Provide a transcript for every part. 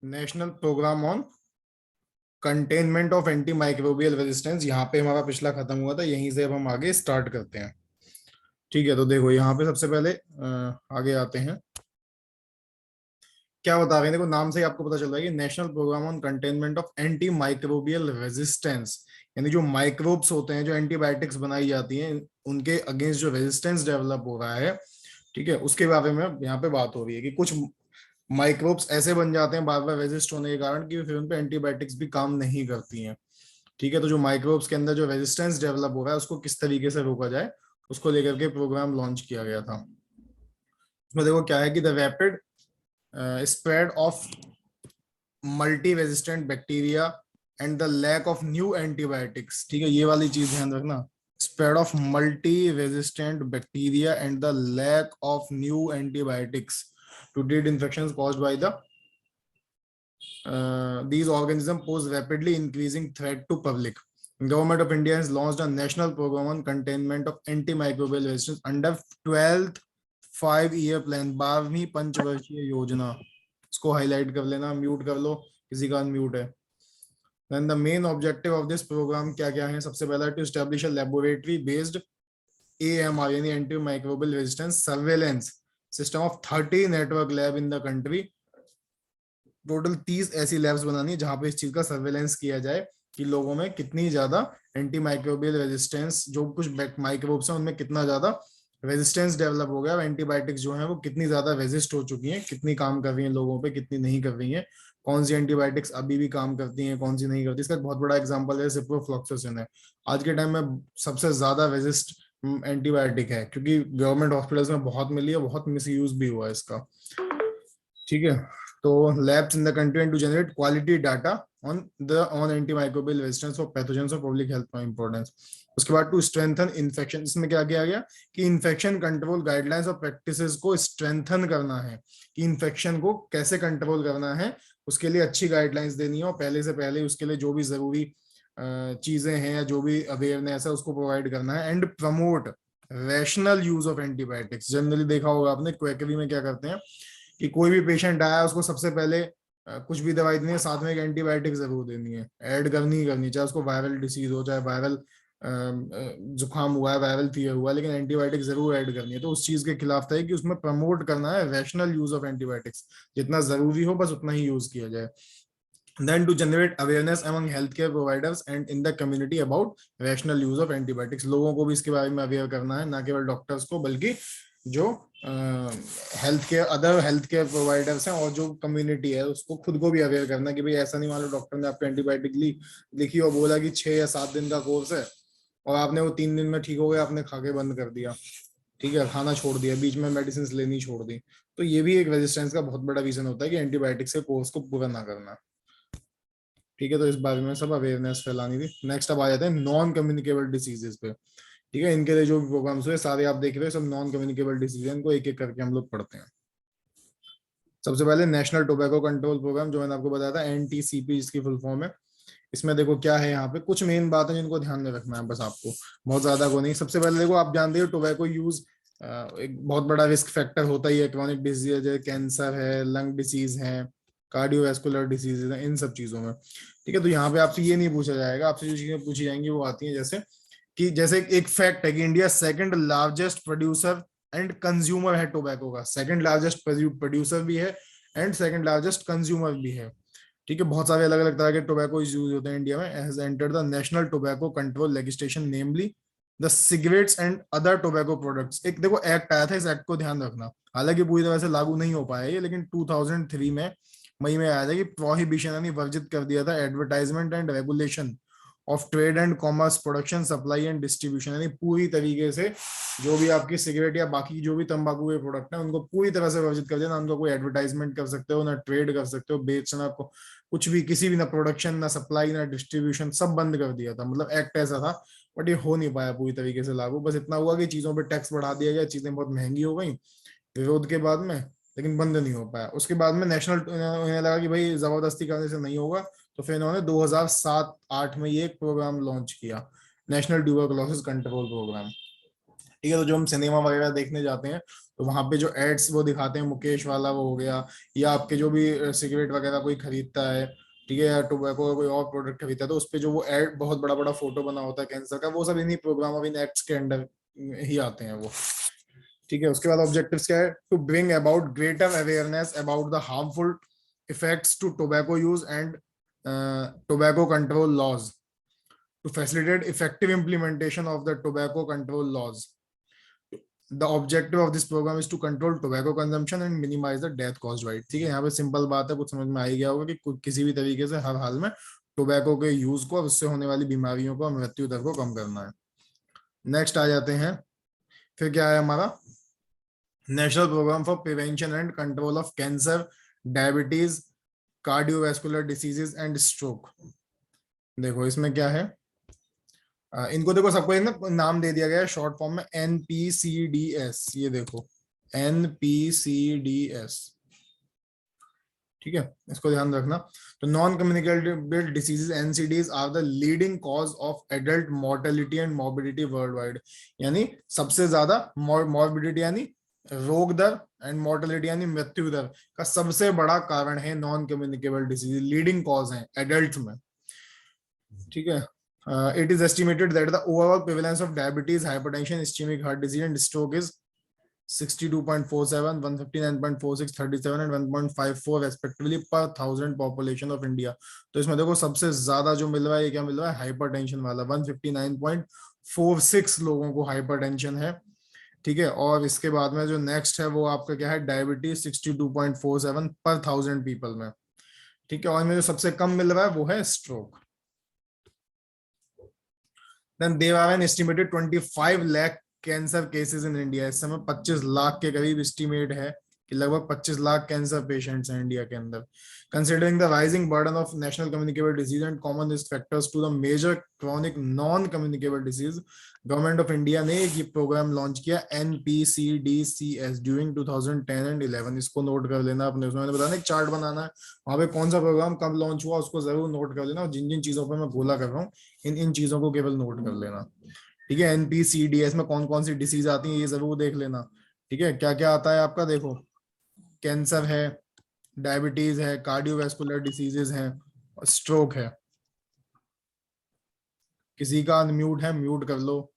National programme on containment of anti microbial resistance. यहाँ पे हमारा पिछला खत्म हुआ था, यहीं से अब हम आगे स्टार्ट करते हैं। ठीक है, तो देखो यहाँ पे सबसे पहले आगे आते हैं। क्या बता रहे हैं, देखो नाम से ही आपको पता चल रहा है कि national programme on containment of anti microbial resistance, यानी जो माइक्रोब्स होते हैं, जो एंटीबायोटिक्स बनाई जाती हैं, उनके अगेंस्ट जो रेजिस्टेंस डेवलप हो रहा है, ठीक है, उसके बारे में यहाँ पे बात हो रही है कि कुछ माइक्रोब्स ऐसे बन जाते हैं बार बार रेजिस्ट होने के कारण कि फिर उन पे एंटीबायोटिक्स भी काम नहीं करती हैं। ठीक है, तो जो माइक्रोब्स के अंदर जो रेजिस्टेंस डेवलप हो रहा है उसको किस तरीके से रोका जाए, उसको लेकर के प्रोग्राम लॉन्च किया गया था। उसमें देखो क्या है कि the rapid spread of multi-resistant bacteria and the lack of new antibiotics। ठीक है, ये वाली चीज ध्यान रखना, spread of multi-resistant bacteria and the lack of new antibiotics to treat infections caused by these organisms pose rapidly increasing threat to public. Government of India has launched a national program on containment of antimicrobial resistance under 12th 5-year plan, 12वीं पंचवर्षीय योजना। इसको highlight कर लेना, mute कर लो किसी का unmute है। Then the main objective of this program क्या क्या है, सबसे पहला to establish a laboratory based AMR यानी antimicrobial resistance surveillance system of 30 network lab in the country। Total 30 ऐसी लैब्स बनानी है जहां पे इस चीज का सर्वेलेंस किया जाए कि लोगों में कितनी ज्यादा एंटी माइक्रोबियल रेजिस्टेंस, जो कुछ माइक्रोब्स हैं उनमें कितना ज्यादा रेजिस्टेंस डेवलप हो गया, एंटीबायोटिक्स जो है वो कितनी ज्यादा रेजिस्ट हो चुकी हैं, कितनी काम कर रही हैं लोगों पे, कितनी नहीं कर रही हैं, कौन सी एंटीबायोटिक्स अभी भी काम करती हैं, कौन सी नहीं करती। इसका एक बहुत बड़ा एग्जांपल है सिप्रोफ्लॉक्सासिन है, आज के टाइम में सबसे ज्यादा रेजिस्ट एंटीबायोटिक है, क्योंकि गवर्नमेंट हॉस्पिटल्स में बहुत मिली है, बहुत मिस यूज भी हुआ है इसका। ठीक है, तो labs in the country and to generate quality data on antimicrobial resistance for pathogens of public health का importance। उसके बाद टू स्ट्रेंथन इन्फेक्शन, इसमें क्या किया गया कि इन्फेक्शन कंट्रोल गाइडलाइंस और प्रैक्टिसेस को स्ट्रेंथन करना है, कि इन्फेक्शन को कैसे कंट्रोल करना है, उसके लिए अच्छी गाइडलाइंस देनी है, और पहले से पहले उसके लिए जो भी जरूरी चीजें हैं या जो भी अवेयरनेस है उसको प्रोवाइड करना है। And promote rational use of antibiotics. Generally देखा होगा आपने क्वेकरी में क्या करते हैं कि कोई भी पेशेंट आया उसको सबसे पहले कुछ भी दवाई देनी है, साथ में एक एंटीबायोटिक जरूर देनी है, ऐड करनी ही करनी, चाहे उसको वायरल डिसीज हो, चाहे वायरल जुकाम हुआ है, वायरल फीवर हुआ है, लेकिन एंटीबायोटिक जरूर ऐड करनी है। तो उस चीज के खिलाफ था कि उसमें प्रमोट करना है रैशनल यूज ऑफ एंटीबायोटिक्स, जितना जरूरी हो बस उतना ही यूज किया जाए। Then to generate awareness among healthcare providers and in the community about rational use of antibiotics। लोगों को भी इसके बारे में अवेयर करना है, ना केवल डॉक्टर्स को बल्कि जो अदर हेल्थ केयर प्रोवाइडर्स हैं और जो कम्युनिटी है उसको खुद को भी अवेयर करना कि भाई ऐसा नहीं, मान लो डॉक्टर ने आपको एंटीबायोटिक लिखी और बोला कि 6 या 7 दिन का कोर्स है और आपने वो 3 दिन में ठीक हो गया, आपने खा के बंद कर दिया, ठीक है, खाना छोड़ दिया, बीच में मेडिसिन लेनी छोड़ दी, तो ये भी एक रेजिस्टेंस का बहुत बड़ा रीजन होता है कि एंटीबायोटिक्स के कोर्स को पूरा ना करना। ठीक है, तो इस बारे में सब अवेयरनेस फैलानी थी। नेक्स्ट अब आ जाते हैं नॉन कम्युनिकेबल डिसीजेस पे। ठीक है, इनके लिए जो भी प्रोग्राम्स हुए सारे आप देख रहे हो, सब नॉन कम्युनिकेबल डिसीज, इनको एक एक करके हम लोग पढ़ते हैं। सबसे पहले नेशनल टोबैको कंट्रोल प्रोग्राम, जो मैंने आपको बताया था NTCP जिसकी फुल फॉर्म है। इसमें देखो क्या है, यहाँ पे कुछ मेन बात है जिनको ध्यान में रखना है बस आपको, बहुत ज्यादा को नहीं। सबसे पहले देखो, आप जानते हो टोबैको यूज एक बहुत बड़ा रिस्क फैक्टर होता ही है, क्रॉनिक डिजीज है, कैंसर है, लंग डिसीज है, कार्डियोवैस्कुलर डिसीजेज है, इन सब चीजों में। ठीक है, तो यहाँ पे आपसे ये नहीं पूछा जाएगा, आपसे जो चीजें पूछी जाएंगी वो आती हैं जैसे एक फैक्ट है कि India second largest producer and consumer है टोबैको का, सेकंड लार्जेस्ट प्रोड्यूसर भी है एंड सेकंड लार्जेस्ट कंज्यूमर भी है। ठीक है, बहुत सारे अलग अलग तरह के टोबैको यूज होते हैं इंडिया में। Has entered the national tobacco control legislation namely the cigarettes and other tobacco products. एक देखो एक्ट आया था, इस एक्ट को ध्यान रखना, हालांकि पूरी तरह से लागू नहीं हो पाया ये, लेकिन 2003 में मई में आया था कि प्रोहिबिशन यानी वर्जित कर दिया था advertisement and regulation of trade and commerce, production, supply and distribution, यानी पूरी तरीके से जो भी आपकी सिगरेट या बाकी जो भी तंबाकू के प्रोडक्ट है उनको पूरी तरह से वर्जित कर दिया। ना उनका कोई एडवर्टाइजमेंट कर सकते हो, ना ट्रेड कर सकते हो, बेचना को कुछ भी, किसी भी, ना प्रोडक्शन, ना सप्लाई, ना डिस्ट्रीब्यूशन, सब बंद कर दिया था। मतलब एक्ट ऐसा था, बट ये हो नहीं पाया पूरी तरीके से लागू। बस इतना हुआ कि चीजों पर टैक्स बढ़ा दिया गया, चीजें बहुत महंगी हो गई विरोध के बाद में, लेकिन बंद नहीं हो पाया। उसके बाद में नेशनल, उन्हें लगा कि भाई जबरदस्ती करने से नहीं होगा, तो फिर इन्होंने 2007-8 में ये एक प्रोग्राम लॉन्च किया, नेशनल ट्यूबरकुलोसिस कंट्रोल प्रोग्राम। ठीक है, तो जो हम सिनेमा वगैरह देखने जाते हैं तो वहां पे जो एड्स वो दिखाते हैं, मुकेश वाला वो हो गया, या आपके जो भी सिगरेट वगैरह कोई खरीदता है, ठीक है, या टोबैको कोई और प्रोडक्ट खरीदता है, तो उस पे जो वो एड बहुत बड़ा बड़ा फोटो बना होता है कैंसर का, वो सब इन्हीं प्रोग्राम ऑफ इन एक्ट्स के अंडर ही आते हैं वो। ठीक है, उसके बाद ऑब्जेक्टिव्स क्या है, to bring about greater awareness about the harmful effects to tobacco use and tobacco control laws, to facilitate effective implementation of the tobacco control laws. The objective of this program is to control tobacco consumption and minimize the death caused by it. ठीक है, यहाँ पे simple बात है, कुछ समझ में आ ही गया होगा कि किसी भी तरीके से हर हाल में टोबैको के यूज को और उससे होने वाली बीमारियों को, मृत्यु दर को कम करना है। नेक्स्ट आ जाते हैं, फिर क्या है हमारा, national programme for prevention and control of cancer, diabetes, cardiovascular diseases and stroke. देखो इसमें क्या है, इनको देखो सबको एक ना नाम दे दिया गया है शॉर्ट फॉर्म में, NPCDS। ये देखो NPCDS, ठीक है, इसको ध्यान रखना। तो non communicable diseases NCDs are the leading cause of adult mortality and morbidity worldwide. यानी सबसे ज्यादा मॉर्बिडिटी यानी रोग दर एंड मॉर्टेलिटी यानी मृत्यु दर का सबसे बड़ा कारण है non communicable disease, leading cause है एडल्ट में। ठीक है, it is estimated that the overall prevalence of diabetes, hypertension, ischemic heart disease and stroke is 62.47, 159.46, 37 and 1.54 respectively per 1000 population of India। तो इसमें देखो सबसे ज्यादा जो मिल रहा है, ये क्या मिल रहा है, हाइपरटेंशन वाला, 159.46 लोगों को हाइपरटेंशन है। ठीक है, और इसके बाद में जो नेक्स्ट है वो आपका क्या है, डायबिटीज 62.47 पर 1000 पीपल में। ठीक है, और इनमें जो सबसे कम मिल रहा है वो है stroke. Then there are an estimated 25 lakh cancer cases in India. इस समय 25 लाख के करीब एस्टिमेट है कि लगभग 25 लाख कैंसर पेशेंट्स हैं इंडिया के अंदर। Considering the rising burden of national communicable disease and common risk factors to the major chronic non communicable disease, government of India ने ये प्रोग्राम लॉन्च किया NPCDCS ड्यूरिंग 2010 एंड 11। इसको नोट कर लेना अपने, उसमें मैंने बताया एक चार्ट बनाना है, वहां पे कौन सा प्रोग्राम कब लॉन्च हुआ उसको जरूर नोट कर लेना, और जिन जिन चीजों पर मैं बोला कर रहा हूँ इन इन चीजों को केवल नोट कर लेना। ठीक है, NPCDS में कौन कौन सी डिसीज आती है ये जरूर देख लेना। ठीक है, क्या क्या आता है आपका, देखो कैंसर है, डायबिटीज है, कार्डियोवैस्कुलर डिसीजेज हैं, और स्ट्रोक है। किसी का अनम्यूट है, म्यूट कर लो।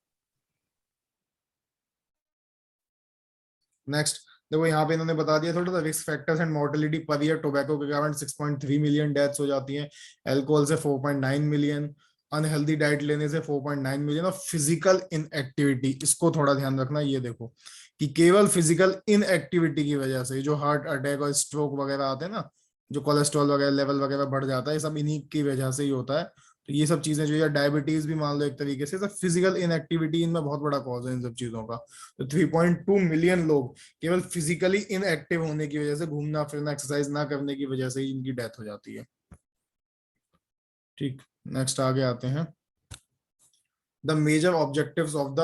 नेक्स्ट देखो यहाँ पे इन्होंने बता दिया थोड़ा सा risk factors and mortality per year. Tobacco के कारण 6.3 मिलियन डेथ्स हो जाती हैं, अल्कोहल से 4.9 मिलियन, अनहेल्दी डाइट लेने से 4.9 मिलियन, और फिजिकल इनएक्टिविटी, इसको थोड़ा ध्यान रखना। ये देखो कि केवल फिजिकल इनएक्टिविटी की वजह से जो हार्ट अटैक और स्ट्रोक वगैरह आते हैं ना, जो कोलेस्ट्रॉल वगैरह लेवल वगैरह बढ़ जाता है, ये सब इन्हीं की वजह से ही होता है। तो ये सब चीजें जो है, डायबिटीज भी मान लो एक तरीके से, सब फिजिकल इनएक्टिविटी इनमें बहुत बड़ा कॉज है इन सब चीजों का। तो 3.2 मिलियन लोग केवल फिजिकली इनएक्टिव होने की वजह से, घूमना फिरना एक्सरसाइज ना करने की वजह से ही इनकी डेथ हो जाती है। ठीक, नेक्स्ट आगे आते हैं, the major objectives of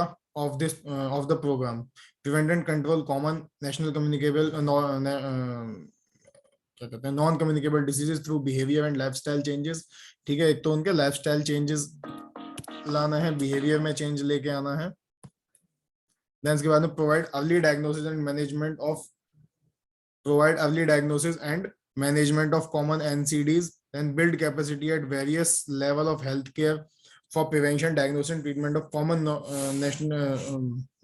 the programme, prevent and control common national communicable क्या कहते हैं, non communicable diseases through behaviour and lifestyle changes. ठीक है, एक तो उनके लाइफस्टाइल चेंजेस लाना है, बिहेवियर में चेंज लेके आना है। देन इसके बाद में provide early diagnosis and management of management of common NCDs, then build capacity at various level of healthcare for prevention, diagnosis and treatment of common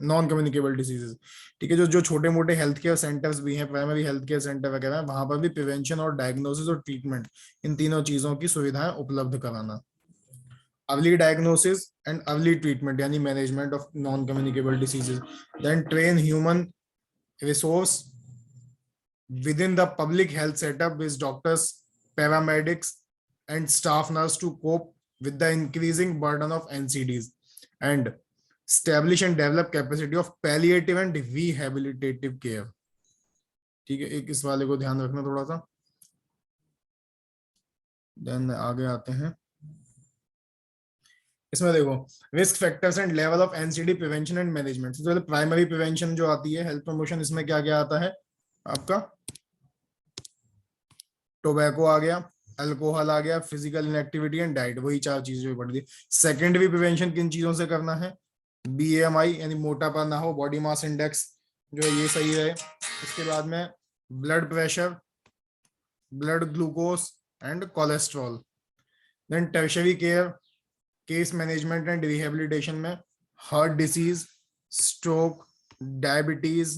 non-communicable diseases। ठीक है, जो छोटे मोटे हेल्थ केयर सेंटर्स भी हैं, प्राइमरी हेल्थ केयर सेंटर वगैरह हैं, वहां पर भी प्रिवेंशन और डायग्नोसिस और ट्रीटमेंट, इन तीनों चीजों की सुविधाएं उपलब्ध कराना। Early diagnosis and early treatment यानी management of non communicable diseases, then train human resource within the public health setup with doctors, paramedics and staff nurse to cope with the increasing burden of NCDs, and establish and develop capacity of palliative and rehabilitative care। ठीक है, एक इस वाले को ध्यान रखना थोड़ा सा। देन आगे आते हैं, इसमें देखो risk factors and level of NCD prevention and management. सबसे पहले प्राइमरी प्रिवेंशन जो आती है, हेल्थ प्रमोशन, इसमें क्या क्या आता है आपका, टोबैको आ गया, अल्कोहल आ गया, फिजिकल इनएक्टिविटी एंड डाइट, वही चार चीजें पढ़ दी। सेकेंडरी प्रिवेंशन किन चीजों से करना है, BMI यानी मोटापा ना हो, बॉडी मास इंडेक्स जो है ये सही रहे। इसके बाद में blood pressure, blood glucose and cholesterol. Then tertiary care, case management and rehabilitation में heart disease, stroke, diabetes,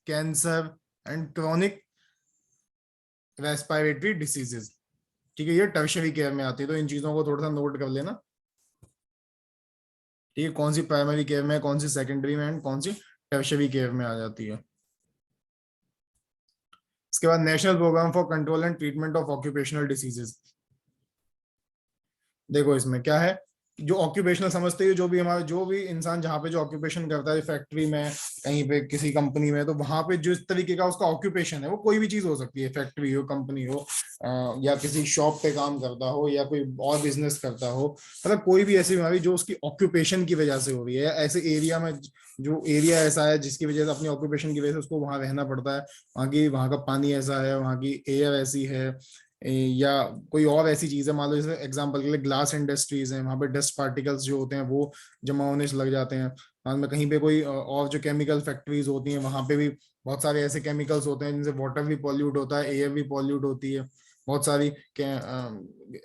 cancer and chronic respiratory diseases. ठीक है, ये टर्शरी केयर में आती है, तो इन चीजों को थोड़ा सा नोट कर लेना। ठीक है, कौन सी प्राइमरी केयर में, कौन सी सेकेंडरी में एंड कौन सी टर्शरी केयर में आ जाती है। इसके बाद national programme for control and treatment of occupational diseases. देखो इसमें क्या है, जो ऑक्यूपेशनल समझते हैं, जो भी हमारा जो भी इंसान जहाँ पे जो ऑक्यूपेशन करता है, फैक्ट्री में, कहीं पे किसी कंपनी में, तो वहां पे जिस तरीके का उसका ऑक्यूपेशन है, वो कोई भी चीज हो सकती है, फैक्ट्री हो, कंपनी हो, या किसी शॉप पे काम करता हो, या कोई और बिजनेस करता हो, मतलब कोई भी ऐसी बीमारी जो उसकी ऑक्यूपेशन की वजह से हो रही है, ऐसे एरिया में, जो एरिया ऐसा है जिसकी वजह से, अपनी ऑक्यूपेशन की वजह से उसको वहां रहना पड़ता है, वहां का पानी ऐसा है, वहां की एयर ऐसी है, या कोई और ऐसी चीज है, मान लो जैसे एग्जांपल के लिए ग्लास इंडस्ट्रीज है, वहां पे डस्ट पार्टिकल्स जो होते हैं वो जमा होने से लग जाते हैं। बाद में कहीं पे कोई और जो केमिकल फैक्ट्रीज होती हैं, वहां पे भी बहुत सारे ऐसे केमिकल्स होते हैं जिनसे वाटर भी पॉल्यूट होता है, एयर भी पॉल्यूट होती है, बहुत सारी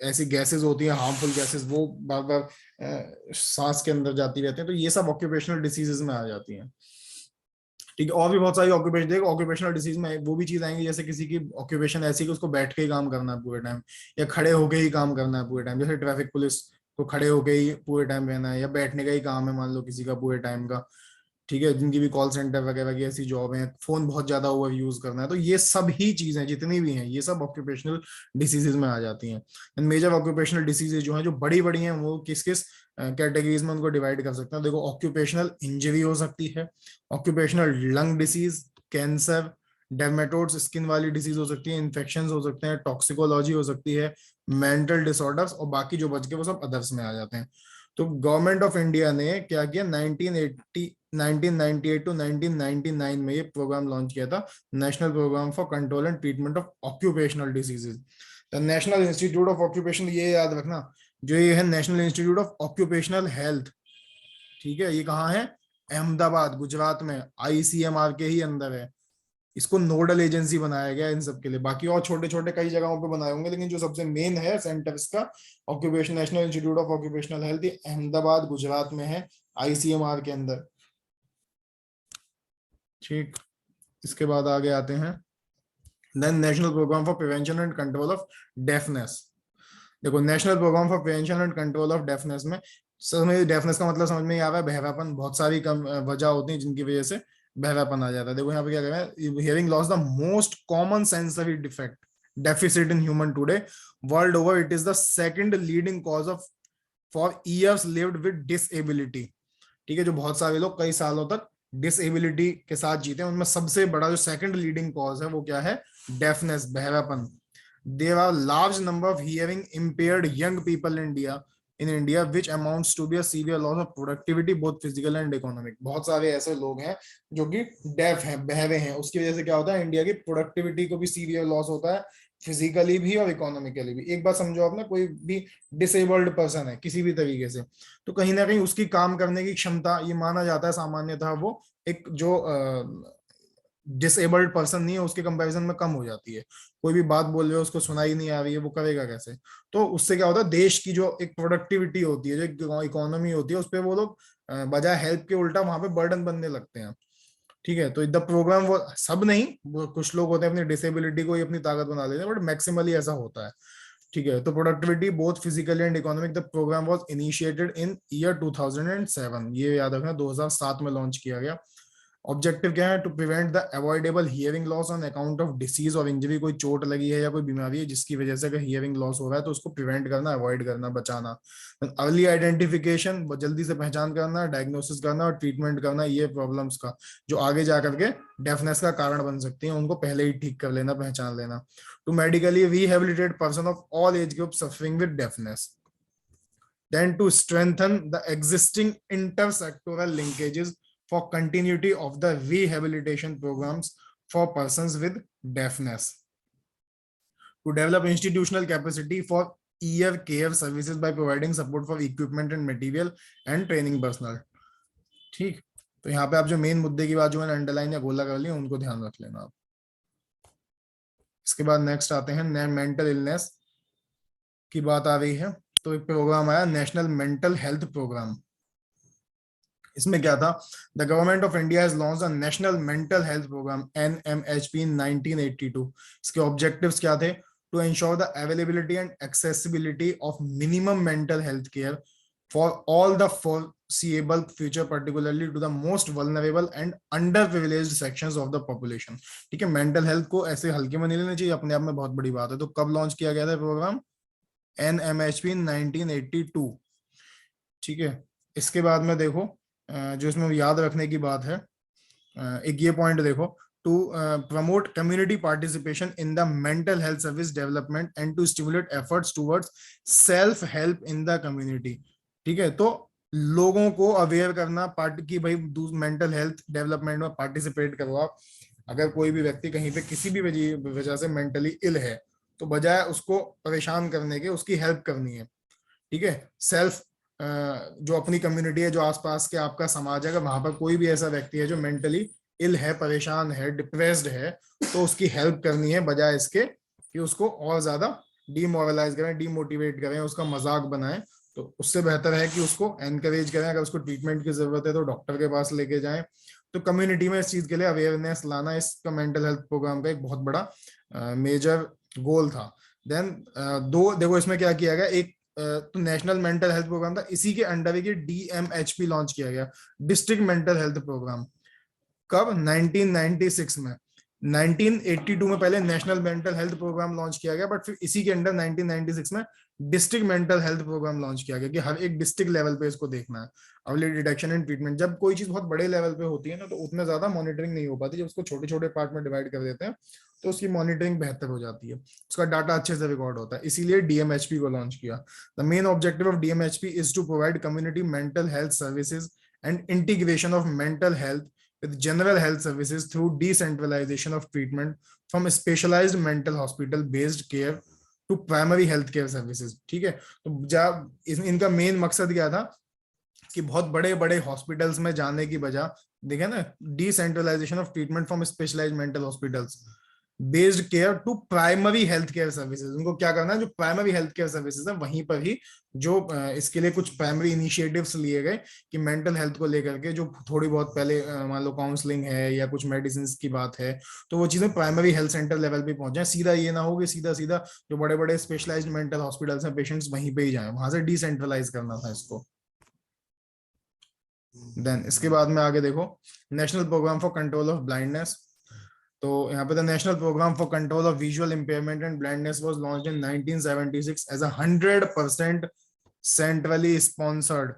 ऐसी गैसेस होती हैं, हार्मफुल गैसेस, वो बार बार सांस के अंदर जाती रहती हैं, तो ये सब ऑक्यूपेशनल डिसीजेज में आ जाती हैं। ठीक है, और भी बहुत सारी ऑक्यूपेशन, देखो ऑक्यूपेशनल डिसीज में वो भी चीज आएंगी, जैसे किसी की ऑक्यूपेशन ऐसी कि उसको बैठ के ही काम करना है पूरे टाइम, या खड़े होके ही काम करना है पूरे टाइम, जैसे ट्रैफिक पुलिस को खड़े होके ही पूरे टाइम रहना है, या बैठने का ही काम है मान लो किसी का पूरे टाइम का। ठीक है, जिनकी भी कॉल सेंटर वगैरह की ऐसी जॉब है, फोन बहुत ज्यादा ओवर यूज करना है, तो ये सब ही चीजें जितनी भी हैं, ये सब ऑक्यूपेशनल डिसीजेज में आ जाती हैं। एंड मेजर ऑक्यूपेशनल डिसीजेज जो हैं, जो बड़ी बड़ी हैं, वो किस किस कैटेगरीज में उनको डिवाइड कर सकते हैं। देखो, ऑक्यूपेशनल इंजरी हो सकती है, occupational lung disease, cancer, dermatoses skin वाली डिसीज हो सकती है, इन्फेक्शन हो सकते हैं, टॉक्सिकोलॉजी हो सकती है, मेंटल डिसऑर्डर्स, और बाकी जो बच गए वो सब अदर्स में आ जाते हैं। तो गवर्नमेंट ऑफ इंडिया ने क्या किया, 1998 टू 1999 में ये प्रोग्राम लॉन्च किया था, national programme for control and treatment of occupational diseases. The national institute of occupation, ये याद रखना, जो ये है national institute of occupational health, ठीक है, ये कहाँ है, अहमदाबाद गुजरात में, आईसीएमआर के ही अंदर है। इसको नोडल एजेंसी बनाया गया इन सब के लिए, बाकी और छोटे छोटे कई जगहों पे बनाए होंगे, लेकिन जो सबसे मेन है सेंटर इसका, occupation national institute of occupational health, ये अहमदाबाद गुजरात में है, आईसीएमआर के अंदर। ठीक, इसके बाद आगे आते हैं, then national programme for prevention and control of deafness. देखो, national programme for prevention and control of deafness में, समझ डेफनेस का मतलब समझ में आ रहा है, बहरापन, बहुत सारी कम वजह होती है जिनकी वजह से बहरापन आ जाता है। देखो यहाँ पे क्या कह रहा है, hearing loss the most common sensory defect deficit in human today, world over it is the second leading cause of for years lived with disability. ठीक है, जो बहुत सारे लोग कई सालों तक डिसेबिलिटी के साथ जीते हैं, उनमें सबसे बड़ा जो सेकंड लीडिंग कॉज है वो क्या है, deafness, बहरापन। There are large number of hearing impaired young people in India, which amounts to be a severe loss of productivity, both physical and economic. बहुत सारे ऐसे लोग हैं जो कि डेफ हैं, बहरे हैं, उसकी वजह से क्या होता है, इंडिया की प्रोडक्टिविटी को भी सीवियर लॉस होता है, फिजिकली भी और इकोनॉमिकली भी। एक बात समझो आपने, कोई भी डिसेबल्ड पर्सन है किसी भी तरीके से, तो कहीं ना कहीं उसकी काम करने की क्षमता, ये माना जाता है सामान्यतः, वो एक जो डिसेबल्ड पर्सन नहीं है उसके कंपैरिजन में कम हो जाती है। कोई भी बात बोल रहे हो, उसको सुनाई नहीं आ रही है, वो करेगा कैसे। तो उससे क्या होता है, देश की जो एक प्रोडक्टिविटी होती है, जो इकोनॉमी होती है, उस पर वो लोग बजाय हेल्प के उल्टा वहां पे बर्डन बनने लगते हैं। ठीक है, तो द प्रोग्राम, वो सब नहीं, वो कुछ लोग होते हैं अपनी डिसेबिलिटी को ही अपनी ताकत बना लेते हैं, बट मैक्सिमली ऐसा होता है। ठीक है, तो productivity both physically and economic, the programme was initiated in year 2007, ये याद रखना 2007 में लॉन्च किया गया। ऑब्जेक्टिव क्या है, to prevent the avoidable hearing loss on account of disease और इंजरी, कोई चोट लगी है या कोई बीमारी है जिसकी वजह से अगर हियरिंग लॉस हो रहा है तो उसको प्रिवेंट करना, अवॉइड करना, बचाना। अर्ली आइडेंटिफिकेशन, जल्दी से पहचान करना, डायग्नोसिस करना और ट्रीटमेंट करना ये प्रॉब्लम्स का, जो आगे जाकर के डेफनेस का कारण बन सकती हैं, उनको पहले ही ठीक कर लेना, पहचान लेना। To medically rehabilitate person of all age group suffering with deafness, then to strengthen the existing intersectoral linkages for continuity of the rehabilitation programs for persons with deafness, to develop institutional capacity for ear care services by providing support for equipment and material and training personnel। ठीक, तो यहाँ पे आप जो main मुद्दे की बात जो मैंने अंडरलाइन या गोला कर ली उनको ध्यान रख लेना आप। इसके बाद नेक्स्ट आते हैं मेंटल इलनेस की बात आ रही है। तो एक प्रोग्राम आया नेशनल मेंटल हेल्थ प्रोग्राम। इसमें क्या था, the government of India has launched a national mental health programme NMHP in 1982। इसके ऑब्जेक्टिव्स क्या थे, to ensure the availability and accessibility of minimum mental health care for all the foreseeable future, particularly to the most vulnerable and underprivileged sections of the population। ठीक है, mental health को ऐसे हल्के में नहीं लेना चाहिए, अपने आप में बहुत बड़ी बात है। तो कब लॉन्च किया गया था प्रोग्राम, NMHP 1982। ठीक है, इसके बाद में देखो जो इसमें याद रखने की बात है, एक ये पॉइंट देखो, to promote community participation in the mental health service development and to stimulate efforts towards self help in the community. ठीक है, तो लोगों को अवेयर करना पार्ट की भाई मेंटल हेल्थ डेवलपमेंट में पार्टिसिपेट करवाओ। अगर कोई भी व्यक्ति कहीं पे किसी भी वजह से मेंटली इल है तो बजाय उसको परेशान करने के उसकी हेल्प करनी है। ठीक है, सेल्फ जो अपनी कम्युनिटी है, जो आसपास के आपका समाज है, अगर वहां पर कोई भी ऐसा व्यक्ति है जो मेंटली इल है, परेशान है, डिप्रेस्ड है, तो उसकी हेल्प करनी है बजाय इसके कि उसको और ज्यादा डीमोरलाइज करें, डीमोटिवेट करें, उसका मजाक बनाएं। तो उससे बेहतर है कि उसको एनकरेज करें। अगर उसको ट्रीटमेंट की जरूरत है तो डॉक्टर के पास लेके जाएं। तो कम्युनिटी में इस चीज के लिए अवेयरनेस लाना इसका मेंटल हेल्थ प्रोग्राम का एक बहुत बड़ा मेजर गोल था। देन दो देखो इसमें क्या किया गया, एक तो नेशनल मेंटल हेल्थ प्रोग्राम था, इसी के अंडर एक DMHP लॉन्च किया गया, डिस्ट्रिक्ट मेंटल हेल्थ प्रोग्राम। कब, 1996 में। 1982 में पहले national mental health programme launch किया गया, बट फिर इसी के अंडर 1996 में district mental health programme launch किया गया कि हर एक डिस्ट्रिक्ट लेवल पे इसको देखना है। अर्ली डिटेक्शन एंड ट्रीटमेंट, जब कोई चीज बहुत बड़े लेवल पे होती है ना तो उतना ज्यादा मॉनिटरिंग नहीं हो पाती, जब उसको छोटे छोटे पार्ट में डिवाइड कर देते हैं तो उसकी मॉनिटरिंग बेहतर हो जाती है, उसका डाटा अच्छे से रिकॉर्ड होता है, इसीलिए DMHP को लॉन्च किया। The main objective of DMHP is to provide community mental health services and integration of mental health with general health services through decentralization of treatment from specialized mental hospital based care to primary health care services। ठीक है, तो जब इनका main मकसद क्या था कि बहुत बड़े बड़े हॉस्पिटल्स में जाने की बजाय, देखे ना, decentralisation of treatment from specialised mental hospitals based care to primary health care services. उनको क्या करना है, जो प्राइमरी हेल्थ केयर सर्विसेज है वहीं पर ही जो इसके लिए कुछ प्राइमरी इनिशिएटिव्स लिए गए कि मेंटल हेल्थ को लेकर के जो थोड़ी बहुत पहले मान लो काउंसलिंग है या कुछ मेडिसिन की बात है, तो वो चीजें प्राइमरी हेल्थ सेंटर लेवल पे पहुंच जाए। सीधा ये ना हो कि सीधा सीधा जो बड़े बड़े स्पेशलाइज्ड मेंटल हॉस्पिटल्स हैं पेशेंट्स वहीं पे ही जाए, वहां से डिसेंट्रलाइज करना था इसको। देन इसके बाद में आगे देखो, national programme for control of blindness. तो यहाँ पे the national programme for control of visual impairment and blindness was launched in 1976 as a 100% centrally sponsored,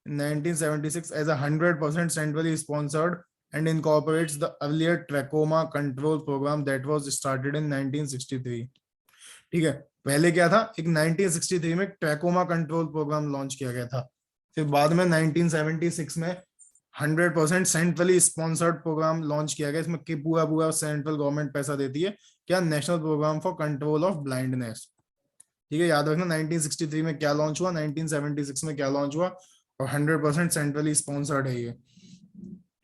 1976 as a 100% centrally sponsored and incorporates the earlier trachoma control program that was started in 1963। ठीक है, पहले क्या था, एक 1963 में trachoma control programme launch किया गया था, फिर बाद में 1976 में 100% सेंट्रली स्पॉन्सर्ड प्रोग्राम लॉन्च किया गया। इसमें पूरा पूरा सेंट्रल गवर्नमेंट पैसा देती है, क्या, national programme for control of blindness. ठीक है, याद रखना 1963 में क्या लॉन्च हुआ, 1976 में क्या लॉन्च हुआ, और 100% सेंट्रली स्पॉन्सर्ड है ये।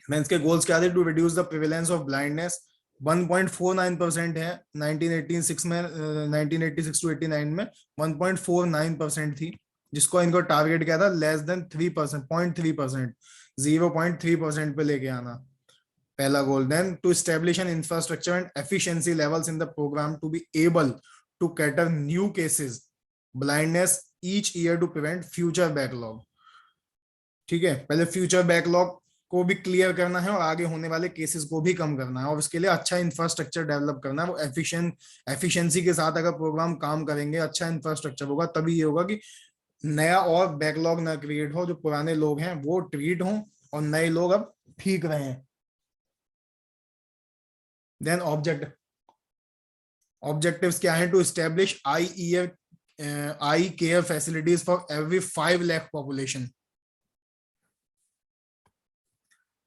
मैं इसके गोल्स क्या थे, to reduce the prevalence of blindness 1.49% है 1986 में, 1986 टू 89 में 1.49% थी, जिसको इनको टारगेट क्या था, लेस देन 3%, 0.3%, 0.3% पे लेके आना, पहला goal. Then to establish an infrastructure and efficiency levels in the programme to be able to cater new cases blindness each year to prevent future backlog. ठीक है, पहले फ्यूचर बैकलॉग को भी क्लियर करना है और आगे होने वाले केसेस को भी कम करना है, और इसके लिए अच्छा इंफ्रास्ट्रक्चर डेवलप करना है। वो एफिशिएंसी के साथ अगर प्रोग्राम काम करेंगे, अच्छा इंफ्रास्ट्रक्चर होगा, तभी ये होगा कि नया और बैकलॉग ना क्रिएट हो, जो पुराने लोग हैं वो ट्रीट हों और नए लोग अब ठीक रहे हैं। देन ऑब्जेक्टिव्स क्या है, to establish eye care facilities for every 5 lakh population.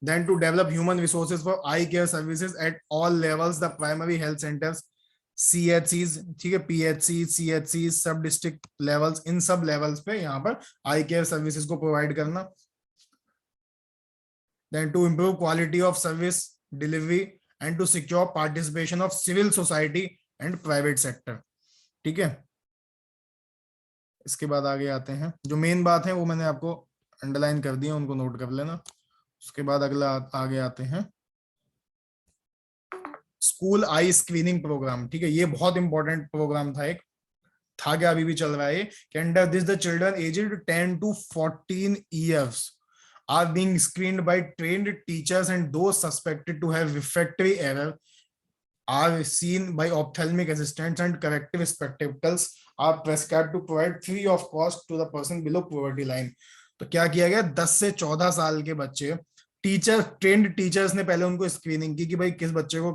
Then to develop human resources for eye care services at all levels, the primary health centers, CHCs, ठीक है, PHC, CHC, सब डिस्ट्रिक्ट लेवल्स, इन सब levels पे यहाँ पर आई care services को provide करना। then to improve quality of service delivery and to secure participation of civil society and private sector. ठीक है, इसके बाद आगे आते हैं, जो मेन बात है वो मैंने आपको अंडरलाइन कर दिया, उनको नोट कर लेना। उसके बाद अगला आगे आते हैं, स्कूल आई स्क्रीनिंग प्रोग्राम। ठीक है, ये बहुत इंपॉर्टेंट प्रोग्राम था, एक था क्या अभी भी चल रहा है कि under this the children aged 10 to 14 years are being screened by trained teachers and those suspected to have refractory error are seen by ophthalmic assistants and corrective spectacles are prescribed to provide free of cost to the person below poverty line. तो क्या किया गया, 10 से 14 साल के बच्चे, teacher trend teachers ने पहले उनको स्क्रीनिंग की कि भाई किस बच्चे को,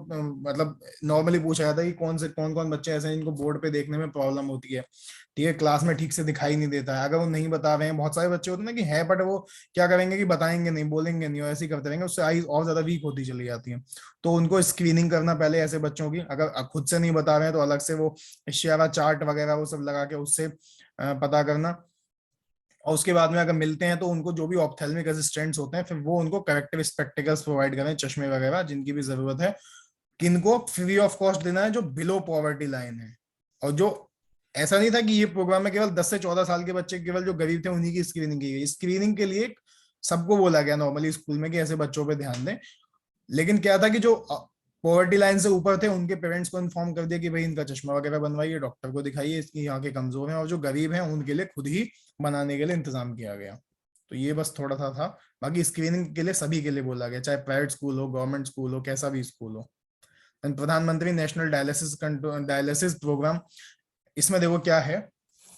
मतलब नॉर्मली पूछा जाता है कि कौन कौन बच्चे ऐसे हैं जिनको बोर्ड पे देखने में प्रॉब्लम होती है, ठीक है, क्लास में ठीक से दिखाई नहीं देता है। अगर वो नहीं बता रहे हैं, बहुत सारे बच्चे होते हैं ना कि है, बट वो क्या करेंगे कि बताएंगे नहीं, बोलेंगे नहीं, और ऐसे ही करते रहेंगे, उससे आई और ज्यादा वीक होती चली जाती है। तो उनको स्क्रीनिंग करना पहले ऐसे बच्चों की, अगर खुद से नहीं बता रहे हैं तो अलग से वो इशारा चार्ट वगैरह वो सब लगा के उससे पता करना। और उसके बाद में अगर मिलते हैं तो उनको जो भी ऑप्थेल्मिक असिस्टेंट्स होते हैं, फिर वो उनको करेक्टिव स्पेक्टिकल्स प्रोवाइड करें, चश्मे वगैरह जिनकी भी जरूरत है। किनको फ्री ऑफ कॉस्ट देना है, जो बिलो पॉवर्टी लाइन है। और जो ऐसा नहीं था कि ये प्रोग्राम में केवल 10 से 14 साल के बच्चे, केवल जो गरीब थे उन्हीं की स्क्रीनिंग की गई। स्क्रीनिंग के लिए सबको बोला गया नॉर्मली स्कूल में कि ऐसे बच्चों पे ध्यान दें, लेकिन क्या था कि जो पॉवर्टी लाइन से ऊपर थे उनके पेरेंट्स को इन्फॉर्म कर दिया कि भाई इनका चश्मा वगैरह बनवाइए, डॉक्टर को दिखाइए, इसकी आंखें कमजोर हैं। और जो गरीब हैं उनके लिए खुद ही बनाने के लिए इंतजाम किया गया। तो ये बस थोड़ा सा था, बाकी स्क्रीनिंग के लिए सभी के लिए बोला गया, चाहे प्राइवेट स्कूल हो, गवर्नमेंट स्कूल हो, कैसा भी स्कूल हो। प्रधानमंत्री नेशनल डायलिसिस प्रोग्राम, इसमें देखो क्या है,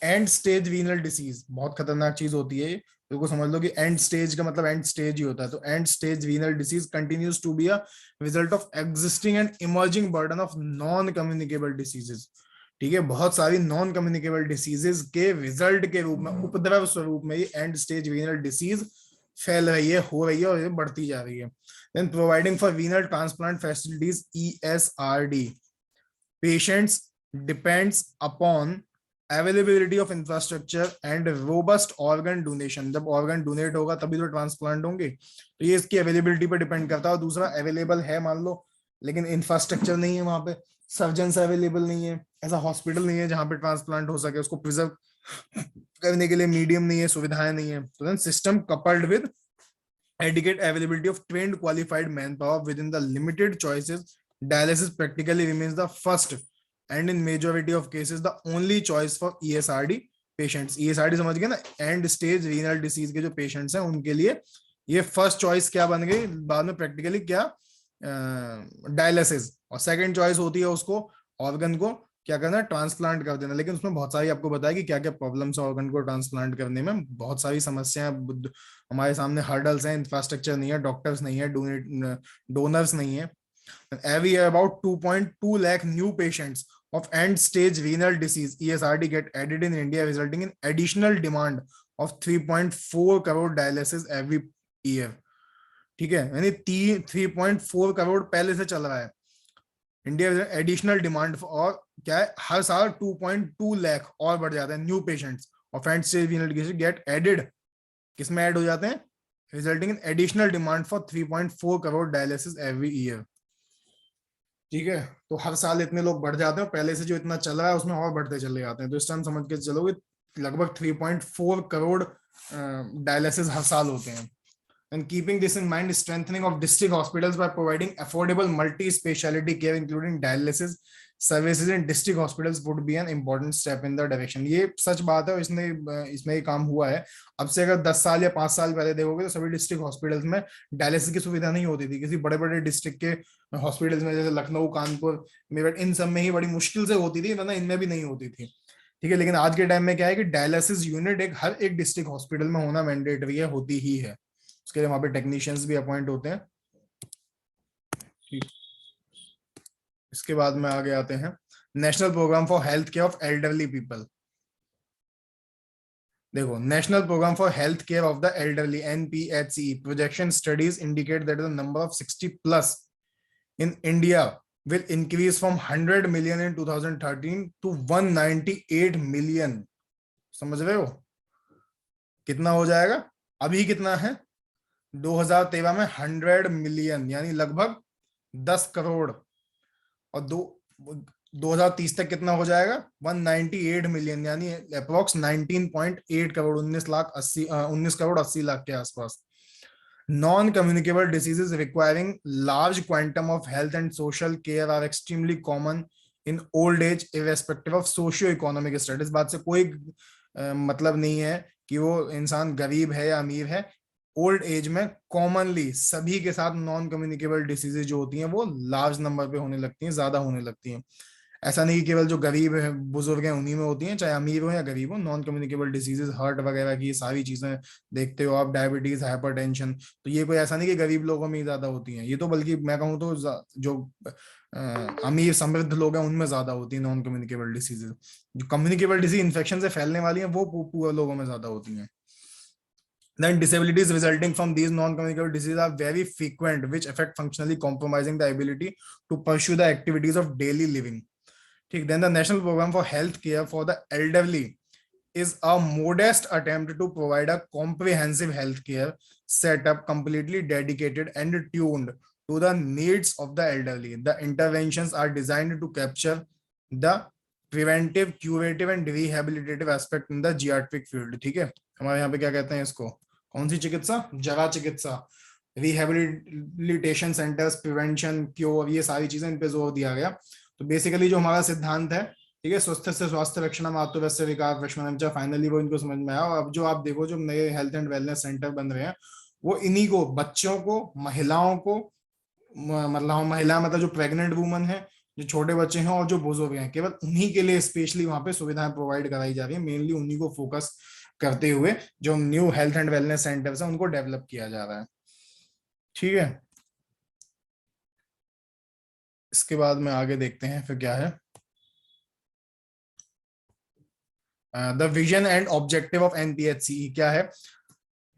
एंड स्टेज रीनल डिसीज, बहुत खतरनाक चीज होती है, बिल्कुल समझ लो कि एंड स्टेज का मतलब एंड स्टेज ही होता है। तो end stage renal disease continues to be a result of existing and emerging burden of non communicable diseases. ठीक है, बहुत सारी नॉन कम्युनिकेबल डिसीजेस के रिजल्ट के रूप में, उपद्रव स्वरूप में ये एंड स्टेज रीनल डिसीज फैल रही है, हो रही है और ये बढ़ती जा रही है। Then providing for renal transplant facilities ESRD, patients depends upon availability of infrastructure and robust organ donation. जब ऑर्गन डोनेट होगा तभी तो ट्रांसप्लांट होंगे, तो ये इसकी अवेलेबिलिटी पर डिपेंड करता है। और दूसरा, अवेलेबल है मान लो, लेकिन इंफ्रास्ट्रक्चर नहीं है, वहां पे सर्जन अवेलेबल नहीं है, ऐसा हॉस्पिटल नहीं है जहां पे ट्रांसप्लांट हो सके, उसको प्रिजर्व करने के लिए मीडियम नहीं है, सुविधाएं नहीं है। तो then system coupled with adequate availability of trained qualified manpower within the limited choices, dialysis practically remains the first and in majority of cases the only choice for ESRD patients. ESRD समझ गए ना, and stage renal disease के जो patients हैं उनके लिए ये first choice क्या बन गई, बाद में प्रैक्टिकली क्या, डायलिसिस। और सेकंड चॉइस होती है उसको, ऑर्गन को क्या करना, ट्रांसप्लांट कर देना। लेकिन उसमें बहुत सारी आपको बताया कि क्या क्या प्रॉब्लम्स है ऑर्गन को ट्रांसप्लांट करने में, बहुत सारी समस्याएं हमारे सामने, हर्डल्स हैं, इंफ्रास्ट्रक्चर नहीं है, डॉक्टर्स नहीं है, डोनर्स नहीं है। Every year about 2.2 lakh new patients of end stage renal disease ESRD get added in India, resulting in additional demand of 3.4 crore dialysis every year. ठीक है, यानी 3.4 करोड़ पहले से चल रहा है इंडिया में एडिशनल डिमांड, और क्या है, हर साल 2.2 लाख और बढ़ जाते हैं new patients of end stage renal disease get added, किसमें ऐड हो जाते हैं, resulting in additional demand for 3.4 crore dialysis every year. ठीक है, तो हर साल इतने लोग बढ़ जाते हैं, पहले से जो इतना चल रहा है उसमें और बढ़ते चले जाते हैं। तो इस टाइम समझ के चलोगे लगभग 3.4 करोड़ डायलिसिस हर साल होते हैं। And keeping this in mind, strengthening of district hospitals by providing affordable multi-speciality care, including dialysis services in district hospitals, would be an important step in the direction. ये सच बात है, इसमें ये काम हुआ है। अब से अगर 10 साल या 5 साल पहले देखोगे तो सभी डिस्ट्रिक्ट हॉस्पिटल्स में डायलिसिस की सुविधा नहीं होती थी। किसी बड़े बड़े डिस्ट्रिक्ट के हॉस्पिटल्स में, जैसे लखनऊ, कानपुर, मेरठ, इन सब में ही बड़ी मुश्किल से होती थी, वरना इनमें भी नहीं होती थी। ठीक है, लेकिन आज के टाइम में क्या है कि डायलिसिस यूनिट हर एक डिस्ट्रिक्ट हॉस्पिटल में होना मैंडेटरी है, होती ही है। उसके लिए वहां पे टेक्नीशियंस भी अपॉइंट होते हैं। इसके बाद में आगे आते हैं, national programme for health care of elderly people. देखो, national programme for health care of the elderly NPHCE projection studies indicate that the number of 60+ in India will increase from 100 million in 2013 to 198 million। समझ रहे हो कितना हो जाएगा, अभी कितना है 2013 में 100 मिलियन यानी लगभग 10 करोड़। और 2030 तक कितना हो जाएगा? 198 मिलियन यानी अप्रोक्स 19.8 करोड़, 19 करोड़ 80 लाख के आसपास। Non communicable diseases requiring large quantum of health and social care are extremely common in old age irrespective of socio economic status. इस बात से कोई मतलब नहीं है कि वो इंसान गरीब है या अमीर है। ओल्ड एज में कॉमनली सभी के साथ नॉन कम्युनिकेबल डिसीजेज जो होती हैं वो लार्ज नंबर पे होने लगती हैं, ज्यादा होने लगती हैं। ऐसा नहीं कि केवल जो गरीब है बुजुर्ग हैं उन्हीं में होती हैं, चाहे अमीर हो या गरीब हो। नॉन कम्युनिकेबल डिसीजेज हार्ट वगैरह की सारी चीजें देखते हो आप, डायबिटीज, हाइपरटेंशन, तो ये कोई ऐसा नहीं कि गरीब लोगों में ही ज्यादा होती हैं। ये तो बल्कि मैं कहूँ तो जो अमीर समृद्ध लोग हैं उनमें ज्यादा होती है नॉन कम्युनिकेबल डिसीजेज। जो कम्युनिकेबल डिसीज इन्फेक्शन से फैलने वाली हैं वो पुअर लोगों में ज्यादा होती हैं। Then disabilities resulting from these non-communicable diseases are very frequent, which affect functionally compromising the ability to pursue the activities of daily living. Then the National Program for Health Care for the Elderly is a modest attempt to provide a comprehensive health care setup completely dedicated and tuned to the needs of the elderly. The interventions are designed to capture the preventive, curative and rehabilitative aspect in the geriatric field. ठीक है, हमारे यहाँ पे क्या कहते हैं इसको, कौन सी चिकित्सा? जरा चिकित्सा, रिहेबिलिटेशन सेंटर्स, प्रिवेंशन, क्योर, ये सारी चीजें इन पे जोर दिया गया। तो बेसिकली जो हमारा सिद्धांत है, ठीक है, स्वस्थ से स्वास्थ्य रक्षण मातृवस्य विकार रक्षण, फाइनली वो इनको समझ में आया। और अब जो आप देखो जो नए हेल्थ एंड वेलनेस सेंटर बन रहे हैं वो इन्हीं को, बच्चों को, महिलाओं को, मतलब महिला मतलब जो प्रेग्नेंट वुमन है, जो छोटे बच्चे हैं और जो बुजुर्ग हैं, केवल उन्हीं के लिए स्पेशली वहां पे सुविधाएं प्रोवाइड कराई जा रही है। मेनली उन्हीं को फोकस करते हुए जो new health and wellness centres हैं उनको डेवलप किया जा रहा है। ठीक है, इसके बाद में आगे देखते हैं फिर क्या है। The vision and objective of NPHCE क्या है?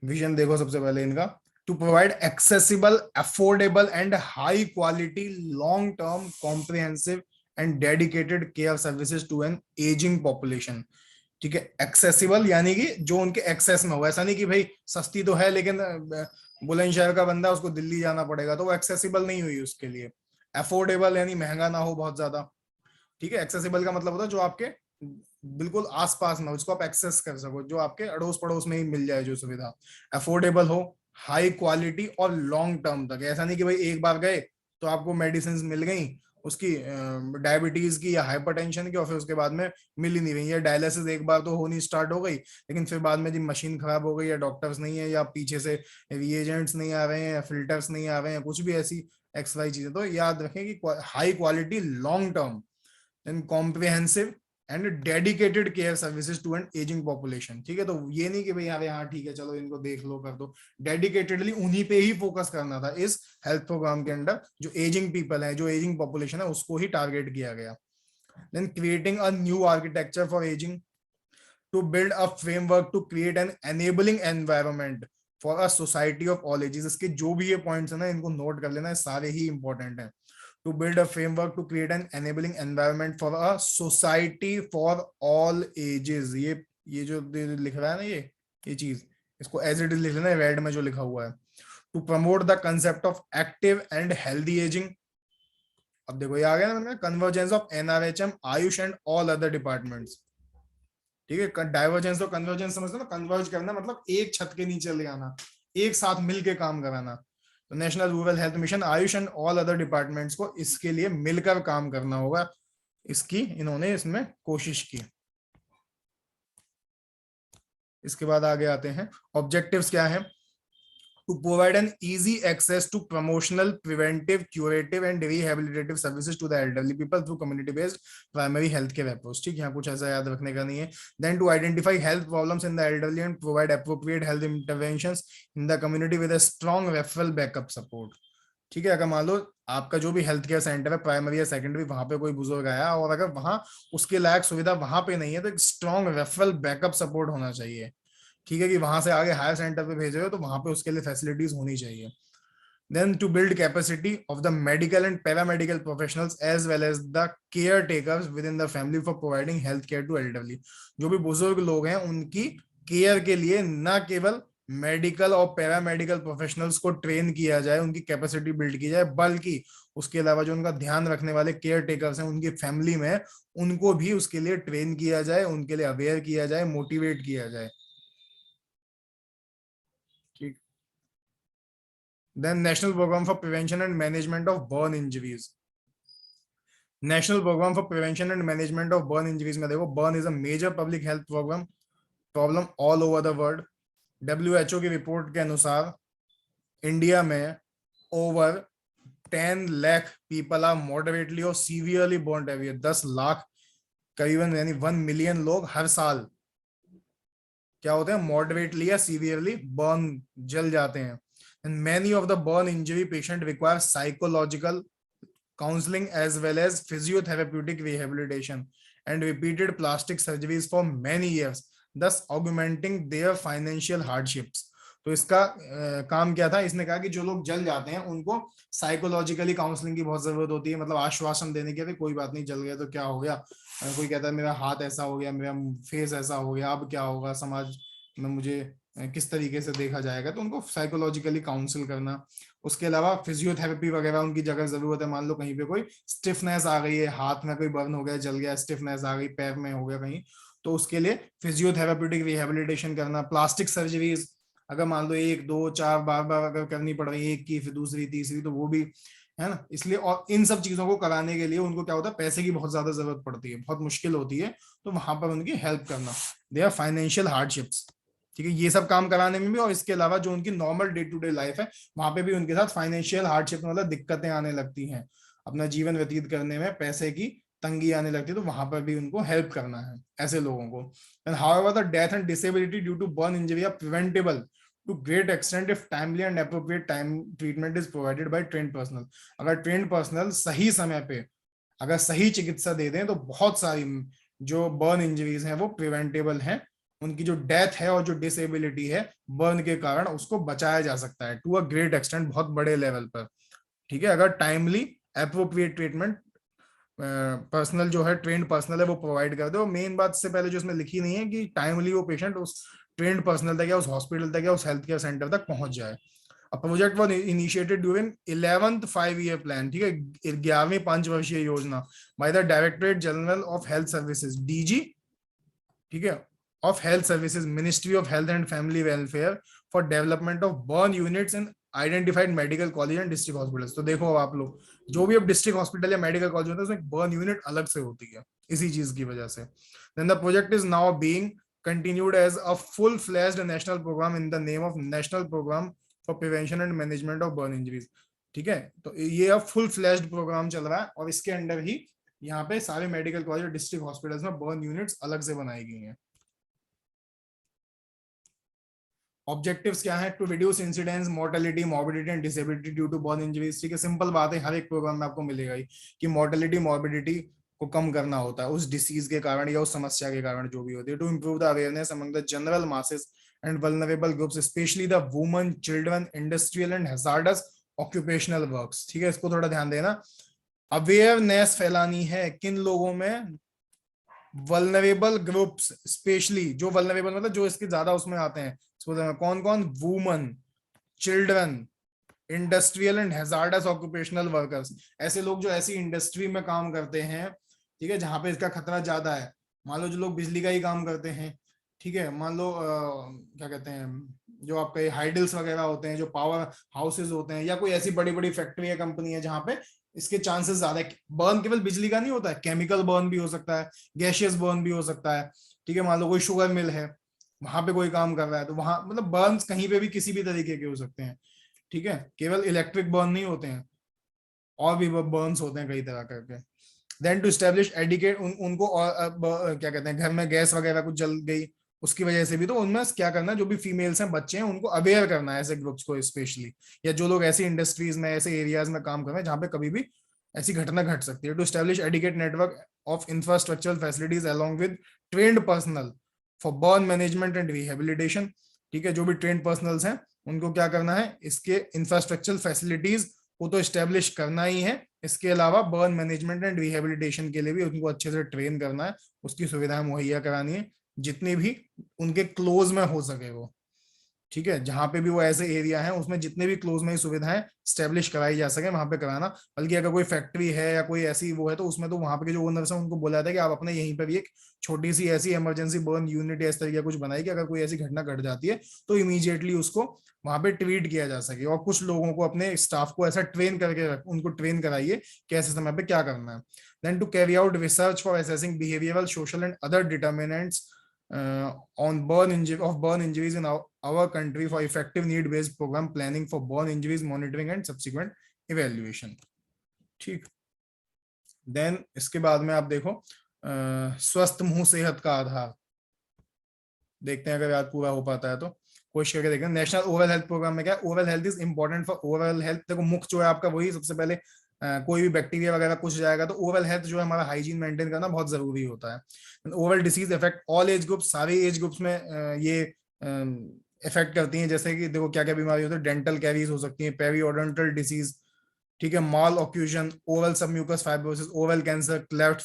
विजन देखो सबसे पहले इनका, to provide accessible, affordable and high quality long term comprehensive and dedicated care services to an ageing population. ठीक है, एक्सेसिबल यानी कि जो उनके एक्सेस में हो, ऐसा नहीं कि भाई सस्ती तो है लेकिन बुलंदशहर का बंदा उसको दिल्ली जाना पड़ेगा, तो वो एक्सेसिबल नहीं हुई उसके लिए। अफोर्डेबल यानी महंगा ना हो बहुत ज्यादा। ठीक है, एक्सेसिबल का मतलब होता है जो आपके बिल्कुल आसपास में हो, जिसको आप एक्सेस कर सको, जो आपके अड़ोस पड़ोस में ही मिल जाए जो सुविधा। अफोर्डेबल हो, हाई क्वालिटी और लॉन्ग टर्म तक। ऐसा नहीं कि भाई एक बार गए तो आपको मेडिसिन मिल गई उसकी डायबिटीज की या हाइपरटेंशन की और फिर उसके बाद में मिल ही नहीं रही, या डायलिसिस एक बार तो होनी स्टार्ट हो गई लेकिन फिर बाद में जब मशीन खराब हो गई या डॉक्टर्स नहीं है या पीछे से रिएजेंट्स नहीं आ रहे हैं या फिल्टर्स नहीं आ रहे हैं, कुछ भी ऐसी एक्स वाई चीजें, तो याद रखें कि high quality long term and comprehensive and dedicated care services to an ageing population. ठीक है, तो ये नहीं कि भाई अरे हाँ ठीक है चलो इनको देख लो कर दो, डेडिकेटेडली उन्हीं पे ही फोकस करना था इस हेल्थ प्रोग्राम के अंडर। जो एजिंग पीपल है, जो एजिंग पॉपुलेशन है, उसको ही टारगेट किया गया। Then creating a new architecture for ageing to build a framework to create an enabling environment for a society of all ages. इसके जो भी ये पॉइंट्स है ना इनको नोट कर लेना, सारे ही इंपॉर्टेंट हैं। To build a framework to create an enabling environment for a society for all ages। ये जो लिख रहा है ना ये चीज, इसको एज इट इज लिख लेना रेड में जो लिखा हुआ है। To promote the concept of active and healthy ageing. अब देखो ये आ गया ना, convergence of NRHM, AYUSH and all other departments. ठीक है, डाइवर्जेंस और कन्वर्जेंस समझते हो ना, कन्वर्ज करना मतलब एक छत के नीचे ले आना, एक साथ मिलके काम कराना। तो national rural health mission, Ayush and all other departments को इसके लिए मिलकर काम करना होगा, इसकी इन्होंने इसमें कोशिश की। इसके बाद आगे आते हैं, ऑब्जेक्टिव्स क्या है? to provide an easy access to promotional, preventive, curative and rehabilitative services to the elderly people through community based primary health care approach। ठीक है, यहाँ कुछ ऐसा याद रखने का नहीं है। Then to identify health problems in the elderly and provide appropriate health interventions in the community with a strong referral backup support। ठीक है, अगर मान लो आपका जो भी हेल्थ केयर सेंटर है, प्राइमरी या सेकेंडरी, वहां पे कोई बुजुर्ग आया और अगर वहां उसके लायक सुविधा वहां पे नहीं है तो एक स्ट्रॉन्ग रेफरल बैकअप सपोर्ट होना चाहिए। ठीक है, कि वहां से आगे हायर सेंटर पे भेजे हो तो वहां पे उसके लिए फैसिलिटीज होनी चाहिए। Then to build capacity of the medical and paramedical professionals as well as the caretakers within the family for providing health care to elderly। जो भी बुजुर्ग लोग हैं उनकी केयर के लिए न केवल मेडिकल और पैरामेडिकल प्रोफेशनल्स को ट्रेन किया जाए, उनकी कैपेसिटी बिल्ड की जाए, बल्कि उसके अलावा जो उनका ध्यान रखने वाले केयर टेकर्स हैं उनकी फैमिली में, उनको भी उसके लिए ट्रेन किया जाए, उनके लिए अवेयर किया जाए, मोटिवेट किया जाए। ठीक। Then national programme for prevention and management of burn injuries. National programme for prevention and management of burn injuries में देखो, burn is a major public health problem all over the world. WHO की report के अनुसार India में over 10 lakh people are moderately और severely burn every year. 10 lakh करीबन, यानी 1 million लोग हर साल क्या होते हैं, मॉडरेटली या सीवियरली बर्न, जल जाते हैं। And many of the burn injury patient require psychological counseling as well as physiotherapeutic rehabilitation and repeated plastic surgeries for many years, thus augmenting their financial hardships। तो इसका काम क्या था, इसने कहा कि जो लोग जल जाते हैं उनको साइकोलॉजिकली काउंसलिंग की बहुत जरूरत होती है, मतलब आश्वासन देने के, कोई बात नहीं, जल गया तो क्या हो गया, कोई कहता है मेरा हाथ ऐसा हो गया, मेरा फेस ऐसा हो गया, अब क्या होगा, समाज में मुझे किस तरीके से देखा जाएगा, तो उनको साइकोलॉजिकली काउंसिल करना। उसके अलावा फिजियोथेरेपी वगैरह उनकी जगह जरूरत है, मान लो कहीं पे कोई स्टिफनेस आ गई है, हाथ में कोई बर्न हो गया, जल गया, स्टिफनेस आ गई, पैर में हो गया कहीं, तो उसके लिए फिजियोथेरेप्यूटिक रिहेबिलिटेशन करना। प्लास्टिक सर्जरीज अगर मान लो 1 2 4 बार बार अगर करनी पड़ रही है, एक की फिर दूसरी तीसरी, तो वो भी है ना, इसलिए। और इन सब चीजों को कराने के लिए उनको क्या होता है, पैसे की बहुत ज्यादा जरूरत पड़ती है, बहुत मुश्किल होती है, तो वहां पर उनकी हेल्प करना, दे आर फाइनेंशियल हार्डशिप्स। ठीक है, ये सब काम कराने में भी, और इसके अलावा जो उनकी normal day to day life है वहां पे भी उनके साथ फाइनेंशियल हार्डशिप, मतलब दिक्कतें आने लगती हैं, अपना जीवन व्यतीत करने में पैसे की तंगी आने लगती है, तो वहां पर भी उनको हेल्प करना है ऐसे लोगों को। And however the death and disability due to burn injury are preventable to great extent if timely and appropriate time treatment is provided by trained personnel. अगर ट्रेन्ड पर्सनल सही समय पे अगर सही चिकित्सा दे दें तो बहुत सारी जो बर्न इंजरीज हैं वो प्रिवेंटेबल हैं, उनकी जो डेथ है और जो डिसेबिलिटी है बर्न के कारण, उसको बचाया जा सकता है टू अ ग्रेट एक्सटेंट, बहुत बड़े लेवल पर। ठीक है, अगर टाइमली अप्रोप्रिएट ट्रीटमेंट पर्सनल जो है, ट्रेंड पर्सनल है, वो प्रोवाइड कर दो। मेन बात से पहले जो इसमें लिखी नहीं है कि टाइमली वो पेशेंट उस ट्रेंड पर्सनल तक या उस हॉस्पिटल तक या उस हेल्थ केयर सेंटर तक पहुंच जाए। A project was initiated during 11th 5-year plan, ठीक है, 11वीं 5 वर्षीय योजना, by the Directorate General of Health Services, DG, ठीक है, of Health Services, Ministry of Health and Family Welfare, for development of burn units in identified medical college and district hospitals। तो देखो अब आप लोग, जो भी अब डिस्ट्रिक्ट हॉस्पिटल या मेडिकल कॉलेज होता है उसमें बर्न यूनिट अलग से होती है इसी चीज की वजह से। Then the project is now being continued as a full-fledged national program in the name of National Program for Prevention and Management of Burn Injuries। ठीक है, तो ये अब फुल फ्लैश्ड प्रोग्राम चल रहा है, और इसके अंडर ही यहाँ पे सारे मेडिकल कॉलेज और डिस्ट्रिक्ट हॉस्पिटल्स में बर्न यूनिट्स अलग से बनाई गई हैं। ऑब्जेक्टिव्स क्या है, to reduce incidence mortality morbidity and disability due to burn injuries. ठीक है, सिंपल बात है, हर एक प्रोग्राम में आपको मिलेगा ही कि मोर्टेलिटी मॉर्बिडिटी को कम करना होता है उस डिसीज के कारण या उस समस्या के कारण जो भी होती है। To improve the awareness among the general masses and vulnerable groups specially the women children industrial and hazardous occupational works. ठीक है, इसको थोड़ा ध्यान देना, अवेयरनेस फैलानी है किन लोगों में, वल्नरेबल ग्रुप्स, स्पेशली जो वल्नरेबल मतलब जो इसके ज्यादा उसमें आते हैं, कौन कौन, woman, children, industrial and hazardous occupational workers, ऐसे लोग जो ऐसी इंडस्ट्री में काम करते हैं, ठीक है, जहां पे इसका खतरा ज्यादा है। मान लो जो लोग बिजली का ही काम करते हैं, ठीक है, मान लो क्या कहते हैं, जो आपके हाइडल्स वगैरह होते हैं, जो पावर हाउसेज होते हैं, या कोई ऐसी बड़ी बड़ी फैक्ट्री या कंपनी है जहां पे इसके चांसेस ज्यादा है। बर्न केवल बिजली का नहीं होता है, केमिकल बर्न भी हो सकता है, गैशियस बर्न भी हो सकता है। ठीक है, मान लो कोई शुगर मिल है, वहां पे कोई काम कर रहा है, तो वहां मतलब बर्न्स कहीं पे भी किसी भी तरीके के हो सकते हैं। ठीक है, केवल इलेक्ट्रिक बर्न नहीं होते हैं, और भी बर्न्स होते हैं कई तरह करके। देन टू स्टैब्लिश एडिकेट उनको, और क्या कहते हैं, घर में गैस वगैरह कुछ जल गई उसकी वजह से भी, तो उनमें क्या करना है, जो भी फीमेल्स हैं, बच्चे हैं, उनको अवेयर करना है ऐसे ग्रुप्स को स्पेशली, या जो लोग ऐसी इंडस्ट्रीज में ऐसे एरियाज में काम कर रहे हैं जहां पे कभी भी ऐसी घटना घट सकती है। To establish adequate network of infrastructural facilities along with trained personnel for burn management and rehabilitation. ठीक है, जो भी ट्रेन्ड पर्सनल्स हैं उनको क्या करना है, इसके इंफ्रास्ट्रक्चरल फैसिलिटीज को तो स्टैब्लिश करना ही है, इसके अलावा बर्न मैनेजमेंट एंड रिहेबिलिटेशन के लिए भी उनको अच्छे से ट्रेन करना है, उसकी सुविधाएं मुहैया करानी है जितनी भी उनके क्लोज में हो सके वो। ठीक है, जहां पे भी वो ऐसे एरिया है उसमें जितने भी क्लोज में ही सुविधाएं स्टेब्लिश कराई जा सके वहां पे कराना। बल्कि अगर कोई फैक्ट्री है या कोई ऐसी वो है तो उसमें तो वहां पे के जो ओनर्स हैं उनको बोला जाता है कि आप अपने यहीं पर भी एक छोटी सी ऐसी इमरजेंसी बर्न यूनिट या इस तरीके का कुछ बनाई कि अगर कोई ऐसी घटना घट जाती है तो इमीडिएटली उसको वहां पे ट्रीट किया जा सके। और कुछ लोगों को अपने स्टाफ को ऐसा ट्रेन करके उनको ट्रेन कराइए कि ऐसे समय पे क्या करना है। Then to carry out research for assessing behavioural social and other determinants on burn injuries in our country for effective need based program planning for burn injuries monitoring and subsequent evaluation। ठीक। Then इसके बाद में आप देखो स्वस्थ मुंह सेहत का आधार, देखते हैं अगर याद पूरा हो पाता है तो कोशिश करके देखते हैं। नेशनल ओरल हेल्थ प्रोग्राम में क्या है, oral health is important for oral health. देखो मुख जो है आपका वही सबसे पहले कोई भी बैक्टीरिया वगैरह कुछ जाएगा तो ओरल हेल्थ जो है हमारा हाइजीन मेंटेन करना बहुत जरूरी होता है। Oral disease effect all age group, सारे एज ग्रुप्स में ये इफेक्ट करती हैं। जैसे कि देखो क्या क्या बीमारी होती है, डेंटल कैरीज हो सकती है, पेरियोडोंटल डिसीज, ठीक है, malocclusion, oral submucous fibrosis, oral cancer, cleft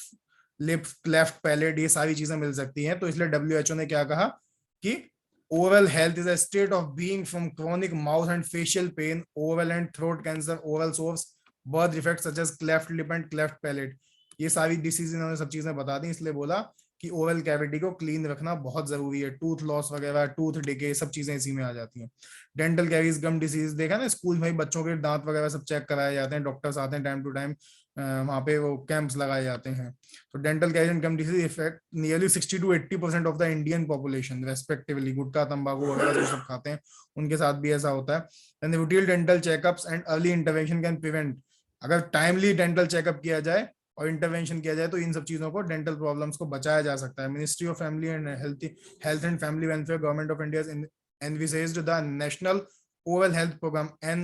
lip, cleft palate, ये सारी चीजें मिल सकती हैं। तो इसलिए डब्ल्यूएचओ ने क्या कहा कि oral health is a state of being from chronic mouth and facial pain, oral and throat cancer, oral sores, birth defects such as cleft lip and cleft palate। ये सारी डिसीज इन्होंने सब चीजें बता दी, इसलिए बोला कि ओरल कैविटी को क्लीन रखना बहुत जरूरी है। टूथ लॉस वगैरह, टूथ डिके, सब चीजें इसी में आ जाती हैं। डेंटल कैरीज, गम डिसीज, देखा ना स्कूल में बच्चों के दांत वगैरह सब चेक कराए जाते हैं, डॉक्टर्स आते हैं टाइम टू टाइम, वहां पे वो कैंप्स लगाए जाते हैं। तो dental caries and gum disease effect nearly 60 to 80% of the Indian population respectively. Gutkha तंबाकू वगैरह जो सब खाते हैं उनके साथ भी ऐसा होता है। And routine dental checkups and early intervention can prevent, अगर टाइमली डेंटल चेकअप किया जाए और इंटरवेंशन किया जाए तो इन सब चीजों को, डेंटल प्रॉब्लम्स को बचाया जा सकता है। Ministry of family and health and family welfare, government of India envisaged the national oral health programme